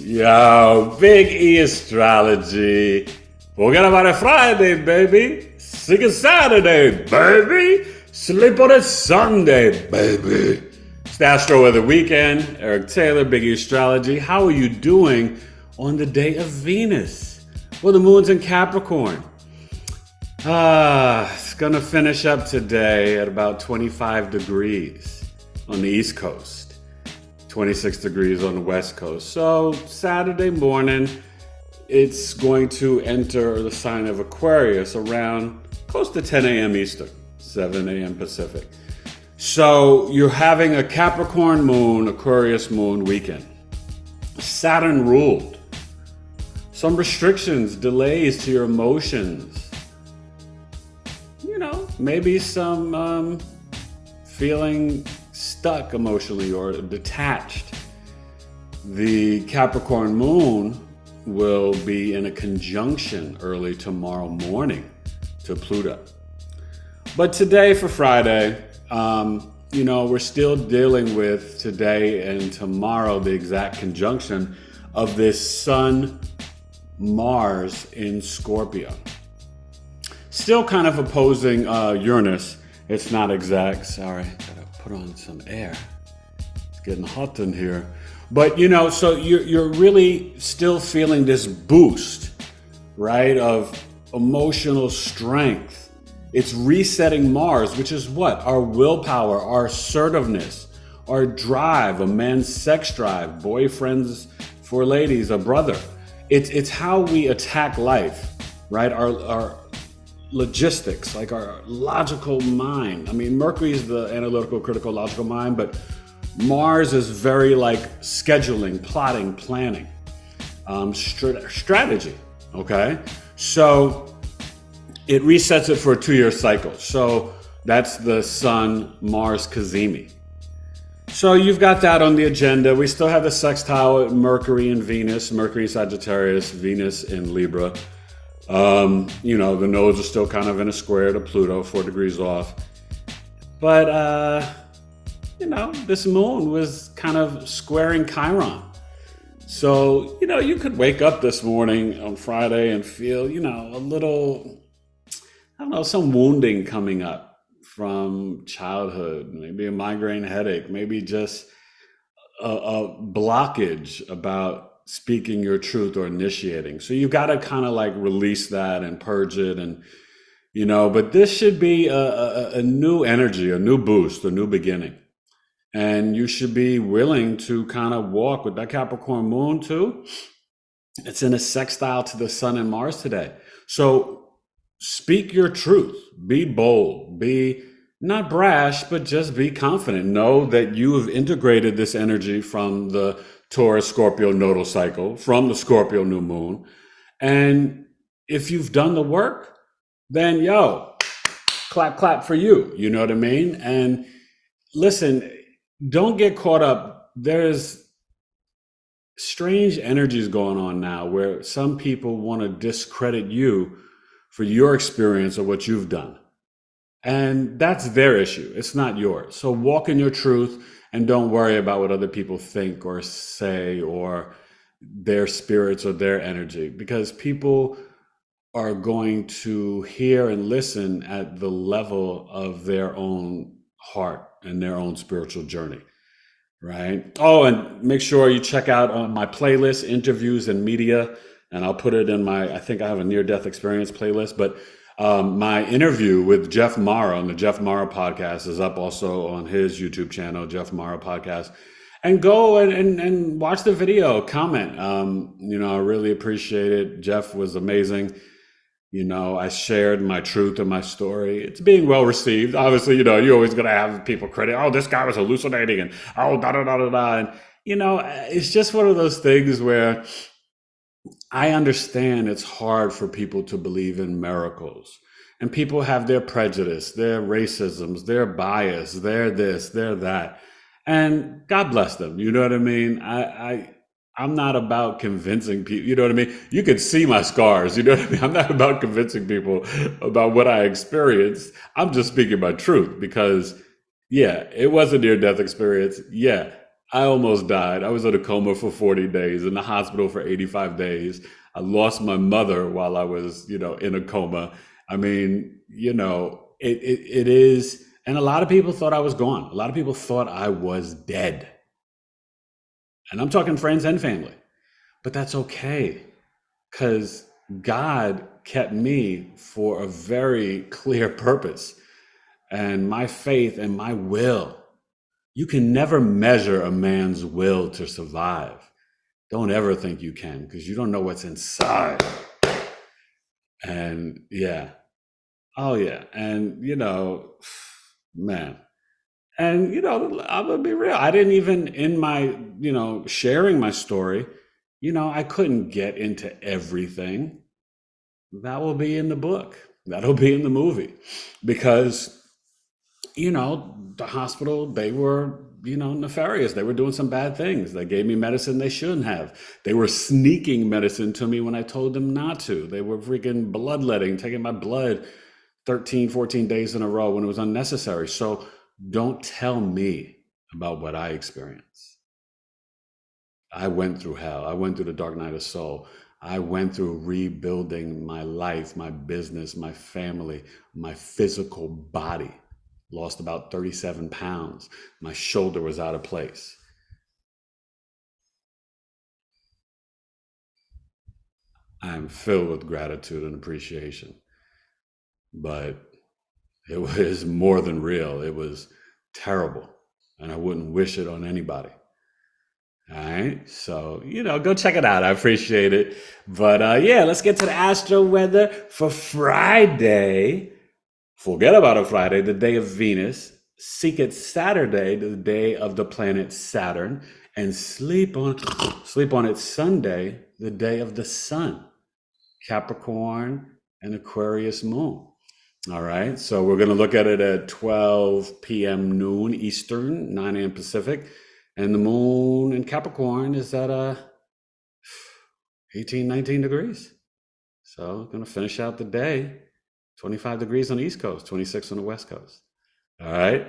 Yo, BigEAstrology. Forget about it Friday, baby. Sing it Saturday, baby. Sleep on it Sunday, baby. It's the Astro-Weather Weekend. Eric Taylor, BigEAstrology. How are you doing on the day of Venus? Well, the moon's in Capricorn. It's gonna finish up today at about 25 degrees on the East Coast. 26 degrees on the West Coast. So Saturday morning, it's going to enter the sign of Aquarius around close to 10 a.m. Eastern, 7 a.m. Pacific. So you're having a Capricorn moon, Aquarius moon weekend. Saturn ruled. Some restrictions, delays to your emotions. You know, maybe some feeling stuck emotionally or detached. The Capricorn moon will be in a conjunction early tomorrow morning to Pluto. But today for Friday, we're still dealing with today and tomorrow the exact conjunction of this Sun Mars in Scorpio. Still kind of opposing Uranus. It's not exact, sorry. Put on some air. It's getting hot in here. But so you're really still feeling this boost, right, of emotional strength. It's resetting Mars, which is what? Our willpower, our assertiveness, our drive, a man's sex drive, boyfriends for ladies, a brother. It's how we attack life, right? Our logistics, like our logical mind. I mean, Mercury is the analytical, critical, logical mind, but Mars is very like scheduling, plotting, planning, strategy, okay? So it resets it for a 2-year cycle. So that's the Sun Mars Cazimi. So you've got that on the agenda. We still have the sextile Mercury and Venus, Mercury in Sagittarius, Venus in Libra. The nodes are still kind of in a square to Pluto, 4 degrees off. But, this moon was kind of squaring Chiron. So, you could wake up this morning on Friday and feel, a little, some wounding coming up from childhood, maybe a migraine headache, maybe just a blockage about speaking your truth or initiating. So you got to kind of like release that and purge it. And, but this should be a new energy, a new boost, a new beginning. And you should be willing to kind of walk with that Capricorn moon too. It's in a sextile to the Sun and Mars today. So speak your truth, be bold, be not brash, but just be confident. Know that you have integrated this energy from the Taurus Scorpio nodal cycle, from the Scorpio new moon. And if you've done the work, then clap, clap for you. You know what I mean? And listen, don't get caught up. There's strange energies going on now where some people want to discredit you for your experience or what you've done. And that's their issue. It's not yours. So walk in your truth. And don't worry about what other people think or say or their spirits or their energy, because people are going to hear and listen at the level of their own heart and their own spiritual journey, right? Oh, and make sure you check out my playlist, Interviews and Media, and I'll put it in I think I have a near-death experience playlist, but my interview with Jeff Mara on the Jeff Mara podcast is up also on his YouTube channel, Jeff Mara podcast. And go and watch the video, comment. I really appreciate it. Jeff was amazing. I shared my truth and my story. It's being well received. Obviously, you're always going to have people credit, oh, this guy was hallucinating and oh, da-da-da-da-da. And, it's just one of those things where I understand it's hard for people to believe in miracles. And people have their prejudice, their racisms, their bias, their this, their that. And God bless them. You know what I mean? I'm not about convincing people. You know what I mean? You could see my scars. You know what I mean? I'm not about convincing people about what I experienced. I'm just speaking my truth because, it was a near-death experience. I almost died. I was in a coma for 40 days, in the hospital for 85 days. I lost my mother while I was, in a coma. I mean, it is, and a lot of people thought I was gone. A lot of people thought I was dead. And I'm talking friends and family. But that's okay, because God kept me for a very clear purpose. And my faith and my will, you can never measure a man's will to survive. Don't ever think you can, because you don't know what's inside. And yeah. Oh yeah. And man. And I'm gonna be real. I didn't even, in my, sharing my story, I couldn't get into everything. That will be in the book. That'll be in the movie. Because, the hospital, they were, nefarious. They were doing some bad things. They gave me medicine they shouldn't have. They were sneaking medicine to me when I told them not to. They were freaking bloodletting, taking my blood 13, 14 days in a row when it was unnecessary. So don't tell me about what I experienced. I went through hell. I went through the dark night of soul. I went through rebuilding my life, my business, my family, my physical body. Lost about 37 pounds. My shoulder was out of place. I'm filled with gratitude and appreciation. But it was more than real. It was terrible. And I wouldn't wish it on anybody. All right. So, go check it out. I appreciate it. But yeah, let's get to the astro weather for Friday. Forget about a Friday, the day of Venus. Seek it Saturday, the day of the planet Saturn. And sleep on it Sunday, the day of the sun. Capricorn and Aquarius moon. All right. So we're going to look at it at 12 p.m. noon Eastern, 9 a.m. Pacific. And the moon in Capricorn is at 18, 19 degrees. So going to finish out the day. 25 degrees on the East Coast, 26 on the West Coast. All right.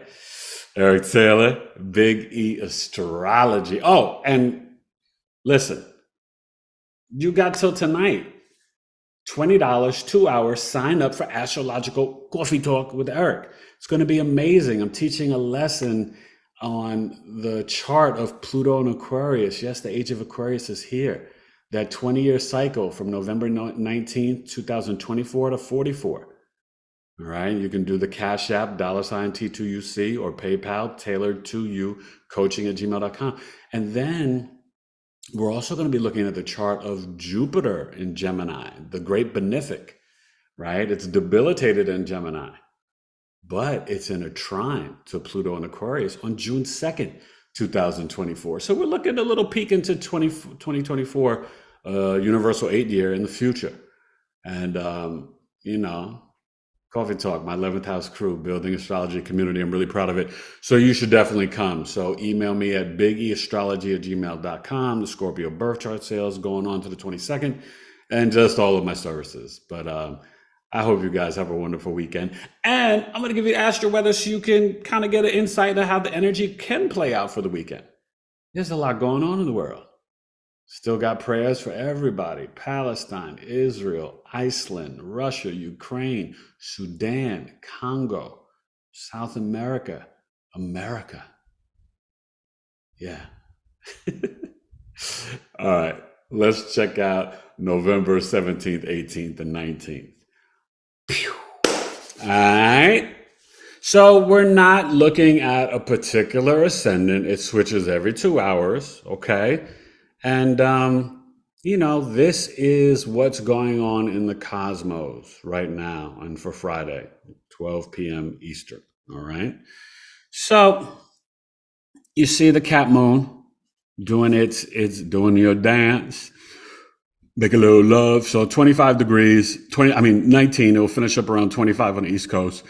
Eric Taylor, BigEAstrology. Oh, and listen, you got till tonight. $20, 2 hours, sign up for Astrological Coffee Talk with Eric. It's going to be amazing. I'm teaching a lesson on the chart of Pluto and Aquarius. Yes, the age of Aquarius is here. That 20-year cycle from November 19th, 2024 to 44. All right, you can do the Cash App, $T2UC, or PayPal, tailored to you, coaching@gmail.com. And then we're also going to be looking at the chart of Jupiter in Gemini, the great benefic, right? It's debilitated in Gemini, but it's in a trine to Pluto and Aquarius on June 2nd, 2024. So we're looking at a little peek into 2024 Universal 8 year in the future. And, Coffee Talk, my 11th house crew, building astrology community. I'm really proud of it. So you should definitely come. So email me at BigEAstrology@gmail.com. The Scorpio birth chart sales going on to the 22nd, and just all of my services. But I hope you guys have a wonderful weekend. And I'm going to give you astro weather so you can kind of get an insight into how the energy can play out for the weekend. There's a lot going on in the world. Still got prayers for everybody. Palestine, Israel, Iceland, Russia, Ukraine, Sudan, Congo, South America, America. Yeah. All right. Let's check out November 17th, 18th, and 19th. All right. So we're not looking at a particular ascendant. It switches every 2 hours. Okay. And, this is what's going on in the cosmos right now and for Friday, 12 p.m. Eastern. All right. So you see the Cap Moon doing it's doing your dance, make a little love. So 25 degrees, 19, it will finish up around 25 on the East Coast,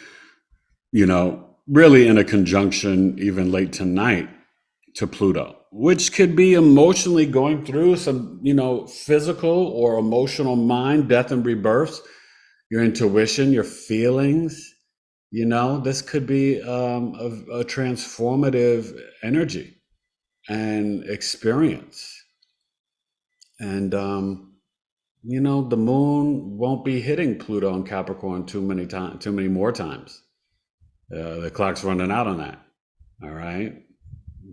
really in a conjunction even late tonight to Pluto, which could be emotionally going through some, physical or emotional mind, death and rebirths, your intuition, your feelings. This could be a transformative energy. and experience. And, the moon won't be hitting Pluto and Capricorn too many more times. The clock's running out on that. All right.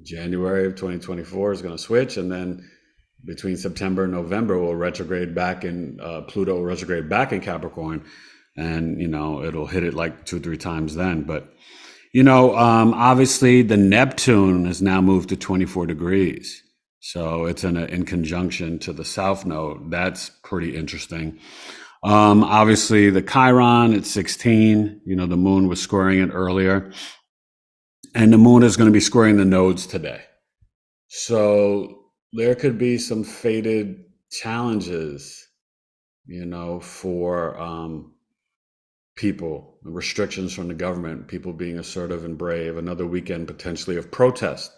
January of 2024 is going to switch, and then between September and November, we'll retrograde back in Pluto will retrograde back in Capricorn, and it'll hit it like 2-3 times then. But obviously the Neptune has now moved to 24 degrees, so it's in conjunction to the South Node. That's pretty interesting. Obviously the Chiron at 16. The Moon was squaring it earlier. And the moon is going to be squaring the nodes today. So there could be some fated challenges, for people, restrictions from the government, people being assertive and brave, another weekend potentially of protest.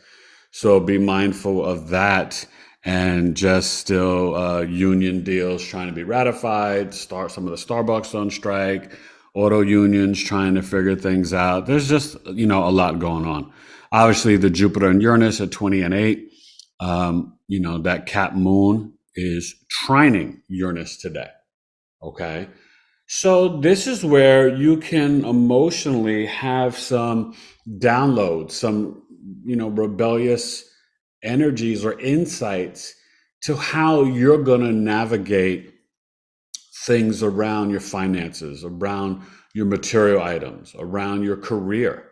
So be mindful of that, and just still union deals trying to be ratified, start some of the Starbucks on strike, auto unions trying to figure things out. There's just, a lot going on. Obviously, the Jupiter and Uranus at 20 and 8, that Cap moon is trining Uranus today. Okay. So this is where you can emotionally have some downloads, some, rebellious energies or insights to how you're going to navigate things around your finances, around your material items, around your career.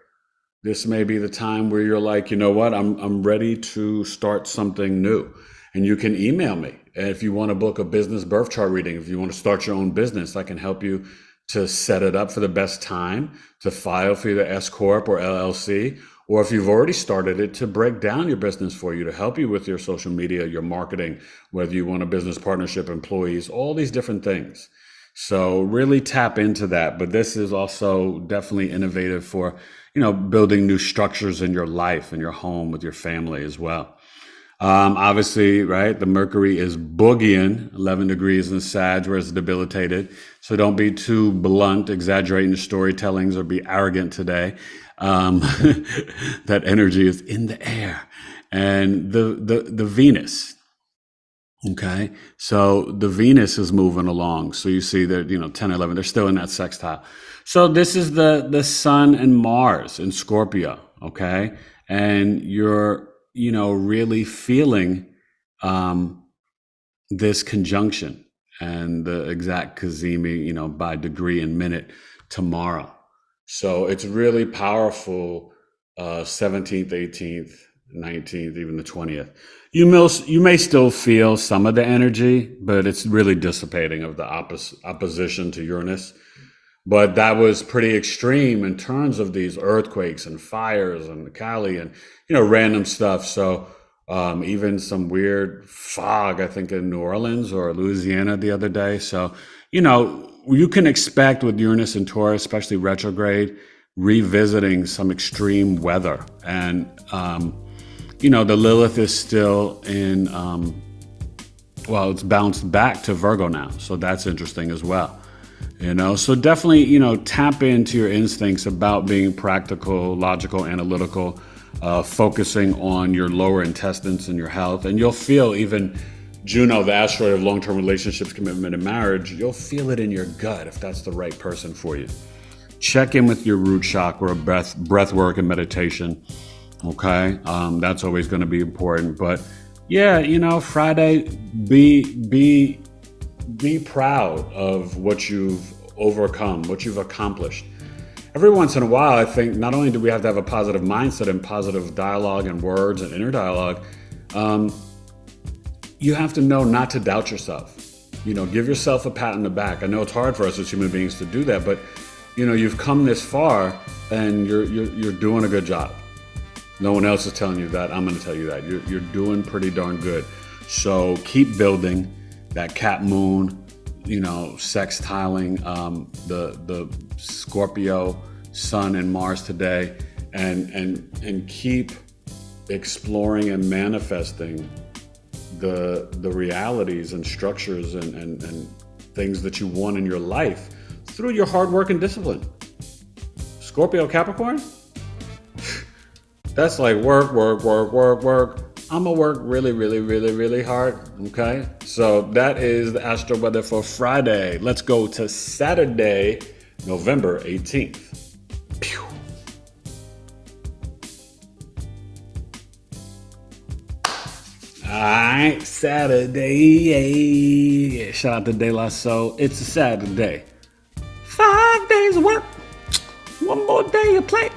This may be the time where you're like, you know what, I'm ready to start something new. And you can email me. And if you want to book a business birth chart reading, if you want to start your own business, I can help you to set it up for the best time, to file for either S Corp or LLC, or if you've already started it, to break down your business for you, to help you with your social media, your marketing, whether you want a business partnership, employees, all these different things. So really tap into that. But this is also definitely innovative for, building new structures in your life, in your home, with your family as well. Obviously, right, the Mercury is boogieing 11 degrees in Sag, where it's debilitated. So don't be too blunt, exaggerating the storytellings, or be arrogant today. That energy is in the air. And the Venus. Okay. So the Venus is moving along. So you see that, 10, 11, they're still in that sextile. So this is the Sun and Mars in Scorpio. Okay. And you're, really feeling, this conjunction and the exact cazimi, by degree and minute tomorrow. So it's really powerful, 17th, 18th, 19th, even the 20th. You may still feel some of the energy, but it's really dissipating of the opposition to Uranus. But that was pretty extreme in terms of these earthquakes and fires and Cali and, random stuff. So even some weird fog, I think, in New Orleans or Louisiana the other day. So, you can expect with Uranus and Taurus, especially retrograde, revisiting some extreme weather. And, the Lilith is still in, it's bounced back to Virgo now. So that's interesting as well. So definitely, tap into your instincts about being practical, logical, analytical, focusing on your lower intestines and your health. And you'll feel even Juno, the asteroid of long-term relationships, commitment, and marriage, you'll feel it in your gut if that's the right person for you. Check in with your root chakra, breath work and meditation. Okay. That's always going to be important. But yeah, Friday, be proud of what you've overcome, what you've accomplished. Every once in a while, I think not only do we have to have a positive mindset and positive dialogue and words and inner dialogue, you have to know not to doubt yourself. Give yourself a pat on the back. I know it's hard for us as human beings to do that, but you've come this far and you're doing a good job. No one else is telling you that. I'm going to tell you that. You're doing pretty darn good. So keep building. That Cap moon, sextiling the Scorpio Sun and Mars today, and keep exploring and manifesting the realities and structures and things that you want in your life through your hard work and discipline. Scorpio Capricorn, that's like work. I'm gonna work really, really, really, really hard. Okay, so that is the astro weather for Friday. Let's go to Saturday, November 18th. Pew. All right, Saturday. Shout out to De La Soul. It's a Saturday. 5 days of work. One more day of play.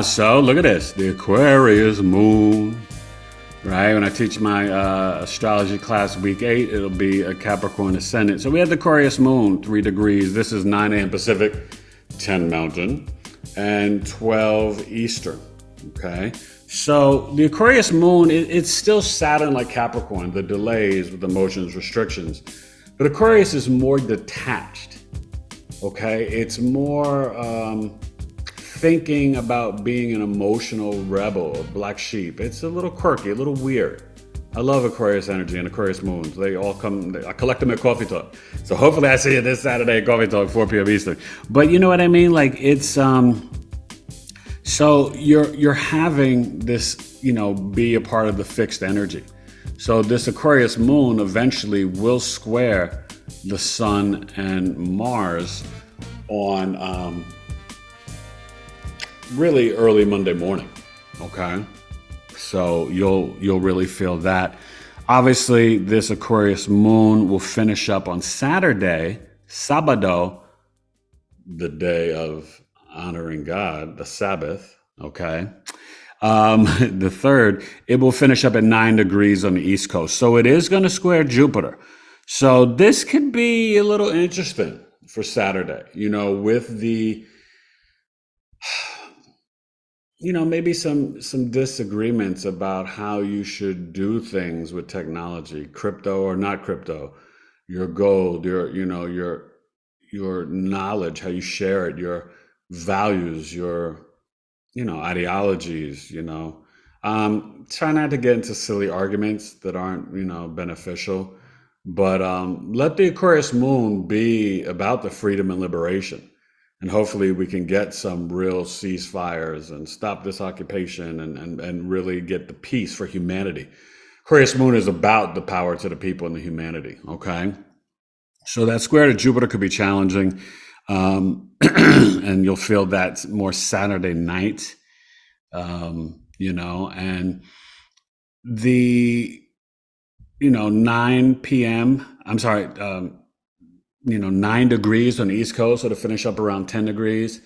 So look at this. The Aquarius moon. Right? When I teach my astrology class week 8, it'll be a Capricorn ascendant. So we have the Aquarius moon, 3 degrees. This is 9 a.m. Pacific, 10 Mountain, and 12 Eastern. Okay? So the Aquarius moon, it's still Saturn like Capricorn, the delays with emotions, restrictions. But Aquarius is more detached. Okay? It's more thinking about being an emotional rebel, a black sheep. It's a little quirky, a little weird. I love Aquarius energy and Aquarius moons. They all come, I collect them at Coffee Talk. So hopefully I see you this Saturday at Coffee Talk, 4 p.m. Eastern. But you know what I mean? Like it's, so you're having this, be a part of the fixed energy. So this Aquarius moon eventually will square the sun and Mars on, really early Monday morning. Okay. So you'll really feel that. Obviously, this Aquarius moon will finish up on Saturday, Sabado, the day of honoring God, the Sabbath. Okay. The 3rd, it will finish up at 9 degrees on the East Coast. So it is going to square Jupiter. So this could be a little interesting for Saturday, with the maybe some disagreements about how you should do things with technology, crypto or not crypto, your gold, your knowledge, how you share it, your values, your ideologies. Try not to get into silly arguments that aren't beneficial, but let the Aquarius moon be about the freedom and liberation. And hopefully we can get some real ceasefires and stop this occupation and really get the peace for humanity. Aquarius moon is about the power to the people and the humanity, okay? So that square to Jupiter could be challenging, and you'll feel that more Saturday night, and the, 9 p.m., 9 degrees on the East Coast, so to finish up around 10 degrees.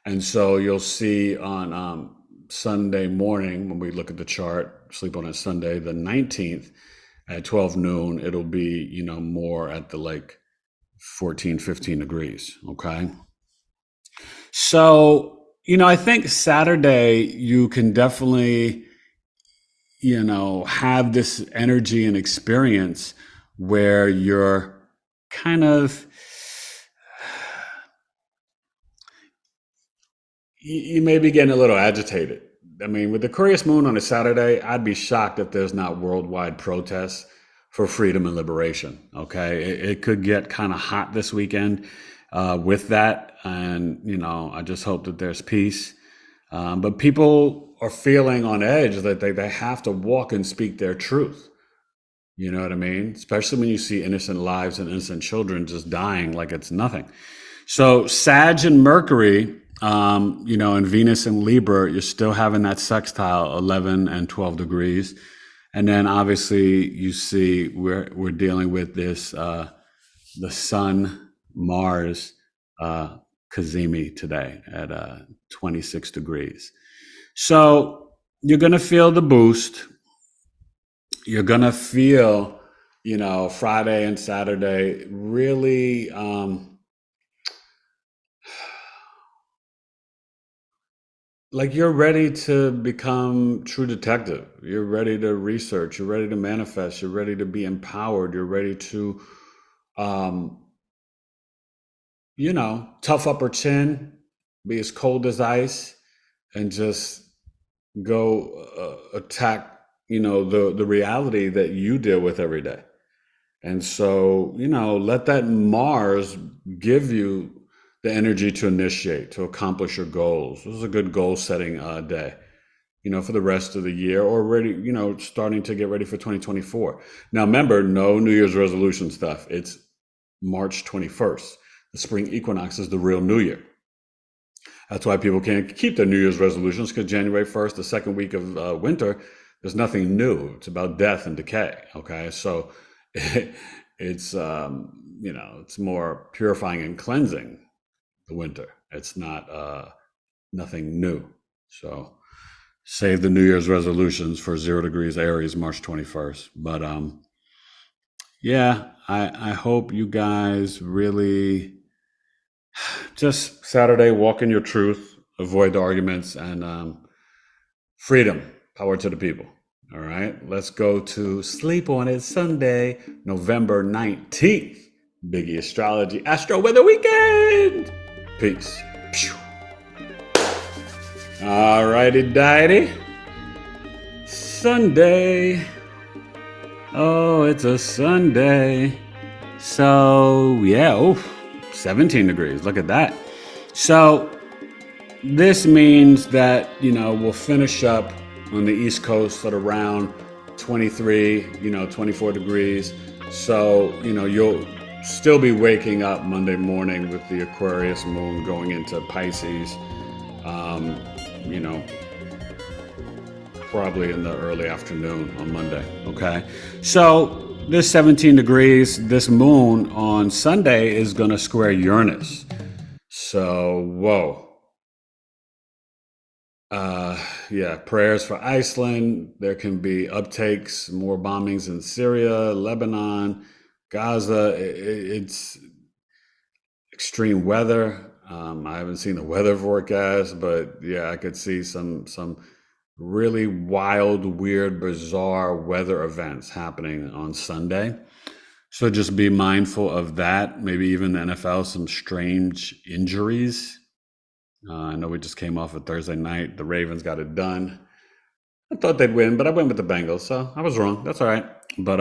And so you'll see on Sunday morning, when we look at the chart, sleep on a Sunday, the 19th at 12 noon, it'll be, more at the 14, 15 degrees. Okay. So, I think Saturday you can definitely, have this energy and experience where you're kind of, you may be getting a little agitated. I mean, with the Aquarius moon on a Saturday, I'd be shocked if there's not worldwide protests for freedom and liberation. Okay. It could get kind of hot this weekend with that. And, I just hope that there's peace. But people are feeling on edge that they have to walk and speak their truth. You know what I mean? Especially when you see innocent lives and innocent children just dying like it's nothing. So Sag and Mercury, and Venus and Libra, you're still having that sextile, 11 and 12 degrees. And then obviously you see we're dealing with this, the Sun Mars Cazimi today at 26 degrees. So you're going to feel the boost. You're going to feel, Friday and Saturday really, like you're ready to become true detective. You're ready to research. You're ready to manifest. You're ready to be empowered. You're ready to, tough upper chin, be as cold as ice, and just go attack, the reality that you deal with every day. And so, let that Mars give you the energy to initiate, to accomplish your goals. This is a good goal setting day. for the rest of the year, or ready, starting to get ready for 2024. Now, remember, no New Year's resolution stuff. It's March 21st. The spring equinox is the real New Year. That's why people can't keep their New Year's resolutions, because January 1st, the second week of winter, there's nothing new. It's about death and decay. Okay. So it's, it's more purifying and cleansing the winter. It's not, nothing new. So save the New Year's resolutions for 0 degrees Aries, March 21st. But, yeah, I hope you guys really just Saturday, walk in your truth, avoid the arguments, and freedom, power to the people. All right, let's go to Sleep On It Sunday, November 19th. BigEAstrology, Astro-Weather Weekend. Peace. All righty, diety. Sunday. Oh, it's a Sunday. So, yeah, 17 degrees. Look at that. So, this means that, we'll finish up on the East Coast at around 23, 24 degrees. So, you'll still be waking up Monday morning with the Aquarius moon going into Pisces, probably in the early afternoon on Monday. Okay. So this 17 degrees, this moon on Sunday is going to square Uranus. So, whoa. Prayers for Iceland. There can be uptakes, more bombings in Syria, Lebanon, Gaza. It's extreme weather. I haven't seen the weather forecast, but yeah, I could see some really wild, weird, bizarre weather events happening on Sunday. So just be mindful of that. Maybe even the NFL, some strange injuries. I know we just came off a Thursday night. The Ravens got it done. I thought they'd win, but I went with the Bengals, so I was wrong. That's all right. But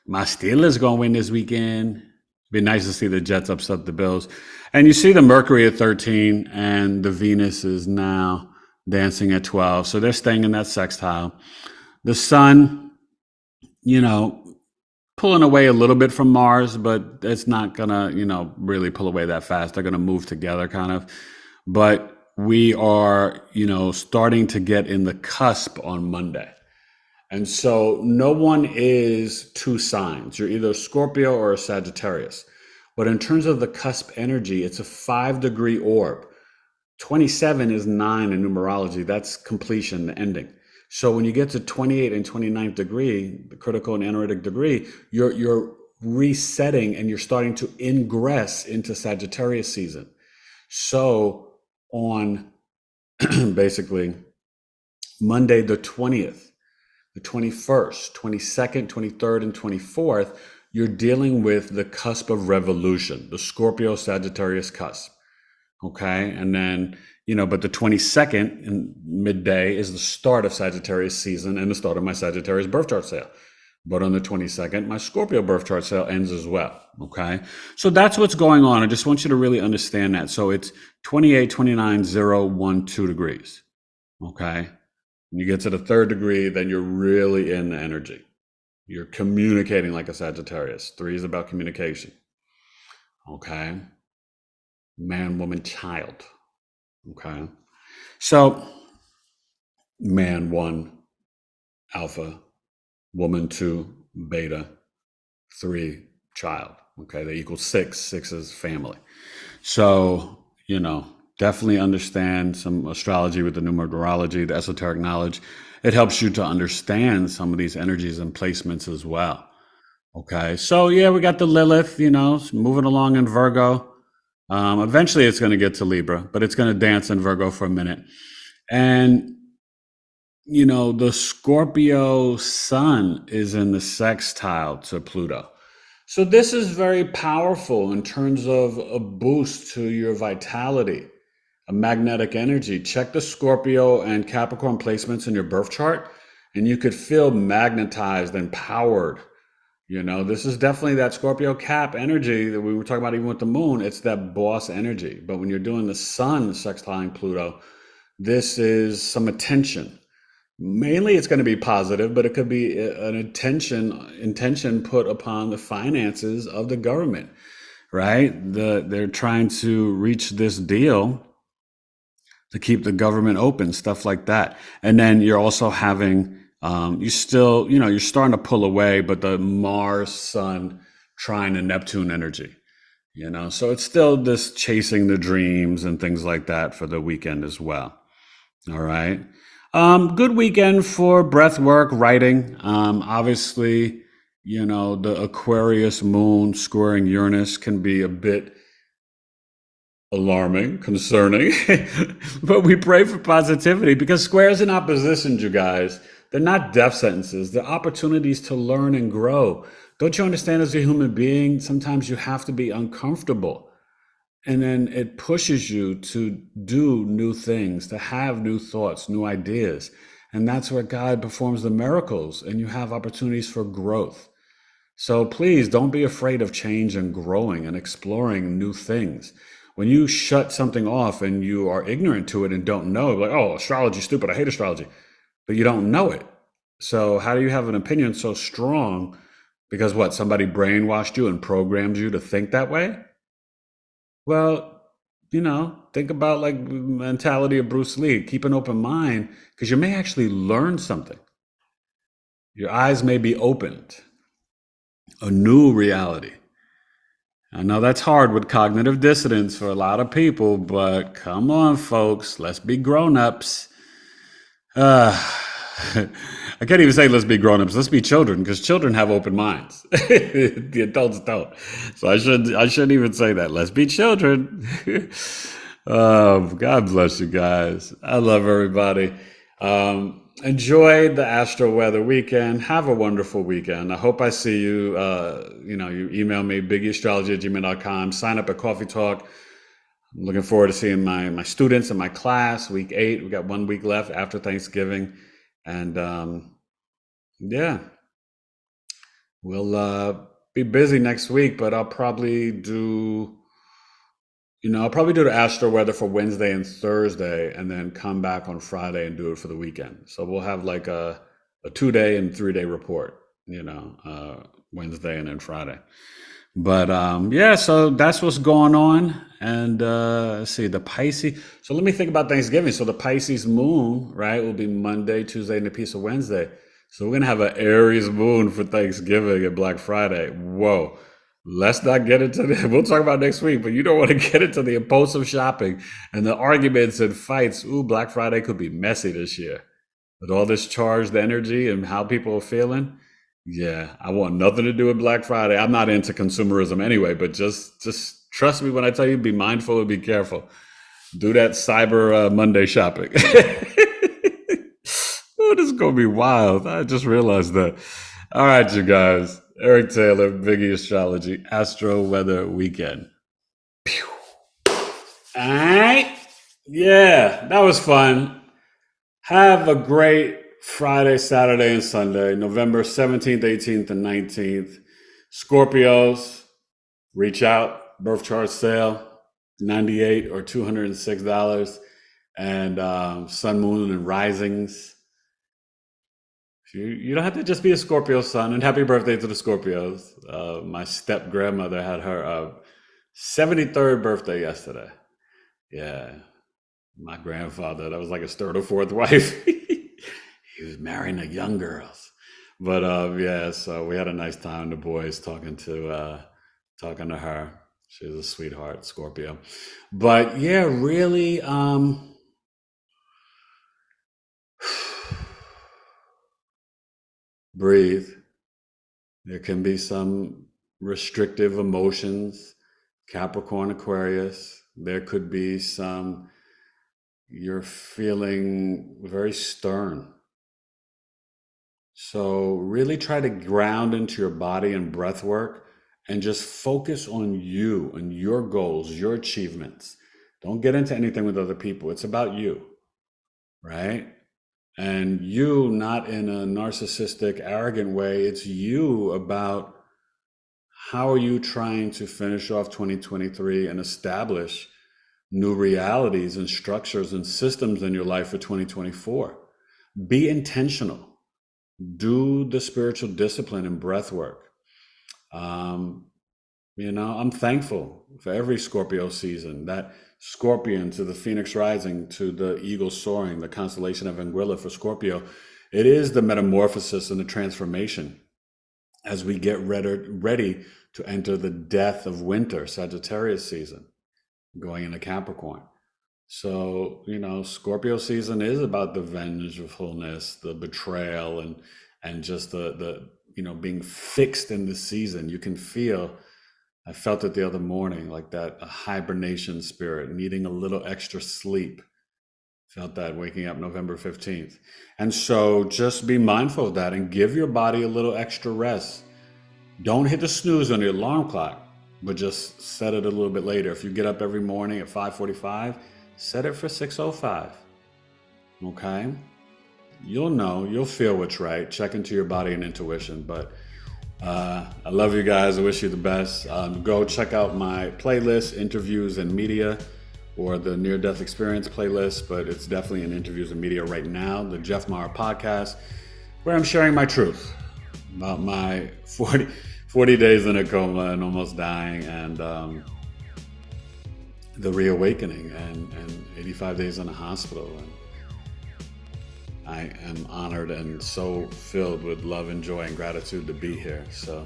my Steelers going to win this weekend. Be nice to see the Jets upset the Bills. And you see the Mercury at 13, and the Venus is now dancing at 12. So they're staying in that sextile. The Sun, pulling away a little bit from Mars, but it's not going to, really pull away that fast. They're going to move together kind of. But we are, starting to get in the cusp on Monday. And so no one is two signs. You're either a Scorpio or a Sagittarius. But in terms of the cusp energy, it's a 5-degree orb. 27 is 9 in numerology. That's completion, the ending. So when you get to 28 and 29th degree, the critical and analytic degree, you're resetting and you're starting to ingress into Sagittarius season. So on basically Monday the 20th, the 21st, 22nd, 23rd, and 24th, you're dealing with the cusp of revolution, the Scorpio Sagittarius cusp. Okay. And then, but the 22nd in midday is the start of Sagittarius season and the start of my Sagittarius birth chart sale. But on the 22nd, my Scorpio birth chart sale ends as well. Okay. So that's what's going on. I just want you to really understand that. So it's 28, 29, 0, 1, 2 degrees. Okay. When you get to the 3rd degree, then you're really in the energy. You're communicating like a Sagittarius. 3 is about communication. Okay. Man, woman, child. Okay. So man 1, alpha, woman 2, beta, 3, child. Okay. They equal 6. 6 is family. So, definitely understand some astrology with the numerology, the esoteric knowledge. It helps you to understand some of these energies and placements as well. Okay. So yeah, we got the Lilith, moving along in Virgo. Eventually it's going to get to Libra, but it's going to dance in Virgo for a minute. And, the Scorpio Sun is in the sextile to Pluto. So this is very powerful in terms of a boost to your vitality, a magnetic energy. Check the Scorpio and Capricorn placements in your birth chart, and you could feel magnetized and powered. This is definitely that Scorpio Cap energy that we were talking about even with the moon. It's that boss energy. But when you're doing the Sun sextiling Pluto, this is some attention. Mainly it's going to be positive, but it could be an intention put upon the finances of the government, right? They're trying to reach this deal to keep the government open, stuff like that. And then you're also having, you still, you're starting to pull away, but the Mars, Sun, trine, and Neptune energy, so it's still this chasing the dreams and things like that for the weekend as well. All right. Good weekend for breath work, writing. Obviously, the Aquarius moon squaring Uranus can be a bit alarming, concerning, but we pray for positivity because squares and oppositions, you guys, they're not death sentences. They're opportunities to learn and grow. Don't you understand as a human being, sometimes you have to be uncomfortable. And then it pushes you to do new things, to have new thoughts, new ideas. And that's where God performs the miracles and you have opportunities for growth. So please don't be afraid of change and growing and exploring new things. When you shut something off and you are ignorant to it and don't know, like, oh, astrology, stupid, I hate astrology, but you don't know it. So how do you have an opinion so strong? Because what, somebody brainwashed you and programmed you to think that way? Well, think about like the mentality of Bruce Lee. Keep an open mind because you may actually learn something. Your eyes may be opened, a new reality. I know that's hard with cognitive dissonance for a lot of people, but come on, folks, let's be grown-ups. Uh, I can't even say let's be grown-ups. Let's be children because children have open minds. The adults don't. So I shouldn't even say that. Let's be children. God bless you guys. I love everybody. Enjoy the Astro-Weather Weekend. Have a wonderful weekend. I hope I see you. You email me, BigEAstrology@gmail.com. Sign up at Coffee Talk. I'm looking forward to seeing my students in my class, week 8. We got 1 week left after Thanksgiving. And yeah, we'll be busy next week, but I'll probably do the Astro Weather for Wednesday and Thursday, and then come back on Friday and do it for the weekend. So we'll have like a 2-day and 3-day report, Wednesday and then Friday. But yeah, so that's what's going on. And let's see, the Pisces. So let me think about Thanksgiving. So the Pisces moon, right, will be Monday, Tuesday, and a piece of Wednesday. So we're gonna have an Aries moon for Thanksgiving and Black Friday. Whoa. Let's not get into the, we'll talk about next week, but you don't want to get into the impulsive shopping and the arguments and fights. Ooh, Black Friday could be messy this year with all this charged energy and how people are feeling. Yeah, I want nothing to do with Black Friday. I'm not into consumerism anyway, but just trust me when I tell you, be mindful and be careful. Do that Cyber Monday shopping. Oh, this is gonna be wild. I just realized that. All right, you guys. Eric Taylor, BigEAstrology, Astro Weather Weekend. Pew. All right. Yeah, that was fun. Have a great Friday, Saturday, and Sunday, November 17th, 18th, and 19th. Scorpios, reach out, birth chart sale, $98 or $206. And sun, moon, and risings. You don't have to just be a Scorpio sun. And happy birthday to the Scorpios. My step grandmother had her 73rd birthday yesterday. Yeah, my grandfather, that was like his third or fourth wife. He was marrying the young girls. But yeah, so we had a nice time. The boys talking to her. She's a sweetheart, Scorpio. But yeah, really. Breathe. There can be some restrictive emotions, Capricorn, Aquarius. There could be some, you're feeling very stern. So really try to ground into your body and breath work and just focus on you and your goals, your achievements. Don't get into anything with other people. It's about you, right? And you, not in a narcissistic, arrogant way. It's you about how are you trying to finish off 2023 and establish new realities and structures and systems in your life for 2024. Be intentional. Do the spiritual discipline and breath work. I'm thankful for every Scorpio season, that Scorpion to the Phoenix rising, to the eagle soaring, the constellation of Anguilla for Scorpio. It is the metamorphosis and the transformation as we get ready to enter the death of winter, Sagittarius season, going into Capricorn. So, Scorpio season is about the vengefulness, the betrayal, and just the being fixed in the season. You can feel, I felt it the other morning, like that a hibernation spirit, needing a little extra sleep. Felt that waking up November 15th. And so just be mindful of that and give your body a little extra rest. Don't hit the snooze on the alarm clock, but just set it a little bit later. If you get up every morning at 5:45, set it for 6:05. Okay? You'll feel what's right. Check into your body and intuition. But I love you guys. I wish you the best. Go check out my playlist, Interviews and Media, or the Near Death Experience playlist, but it's definitely in Interviews and Media right now, the Jeff Maher podcast, where I'm sharing my truth about my 40 days in a coma and almost dying, and the reawakening, and 85 days in a hospital. And I am honored and so filled with love and joy and gratitude to be here. So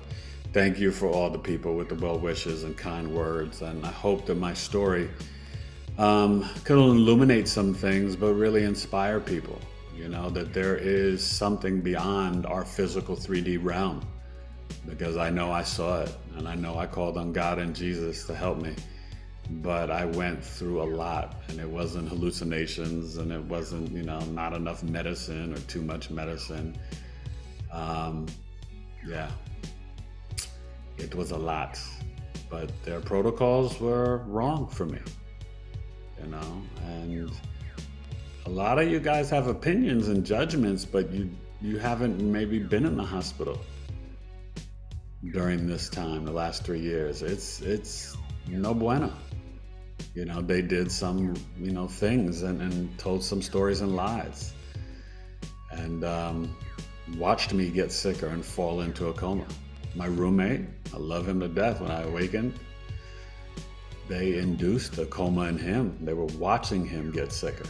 thank you for all the people with the well wishes and kind words. And I hope that my story could illuminate some things, but really inspire people, that there is something beyond our physical 3D realm, because I know I saw it, and I know I called on God and Jesus to help me. But I went through a lot, and it wasn't hallucinations, and it wasn't, not enough medicine or too much medicine. It was a lot, but their protocols were wrong for me, and a lot of you guys have opinions and judgments, but you haven't maybe been in the hospital during this time, the last 3 years. It's no bueno. They did some, things and told some stories and lies, and watched me get sicker and fall into a coma. My roommate, I love him to death. When I awakened, they induced a coma in him. They were watching him get sicker,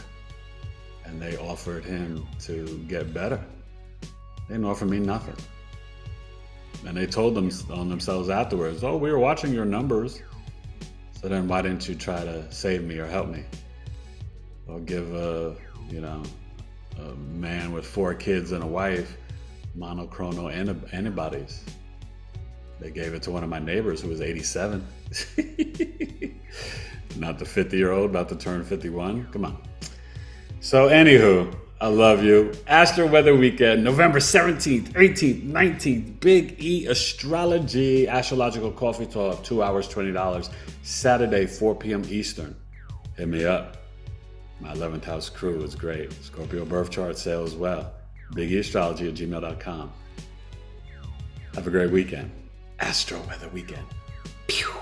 and they offered him to get better. They didn't offer me nothing. And they told them on themselves afterwards, "Oh, we were watching your numbers. So then why didn't you try to save me or help me? Or give a man with 4 kids and a wife monoclonal antibodies?" They gave it to one of my neighbors who was 87. Not the 50-year-old about to turn 51. Come on. So anywho, I love you. Astro-Weather Weekend, November 17th, 18th, 19th, BigEAstrology, astrological coffee talk, 2 hours, $20. Saturday, 4 p.m. Eastern. Hit me up. My 11th house crew is great. Scorpio birth chart sale as well. BigEAstrology@gmail.com. Have a great weekend. Astro-Weather Weekend. Pew.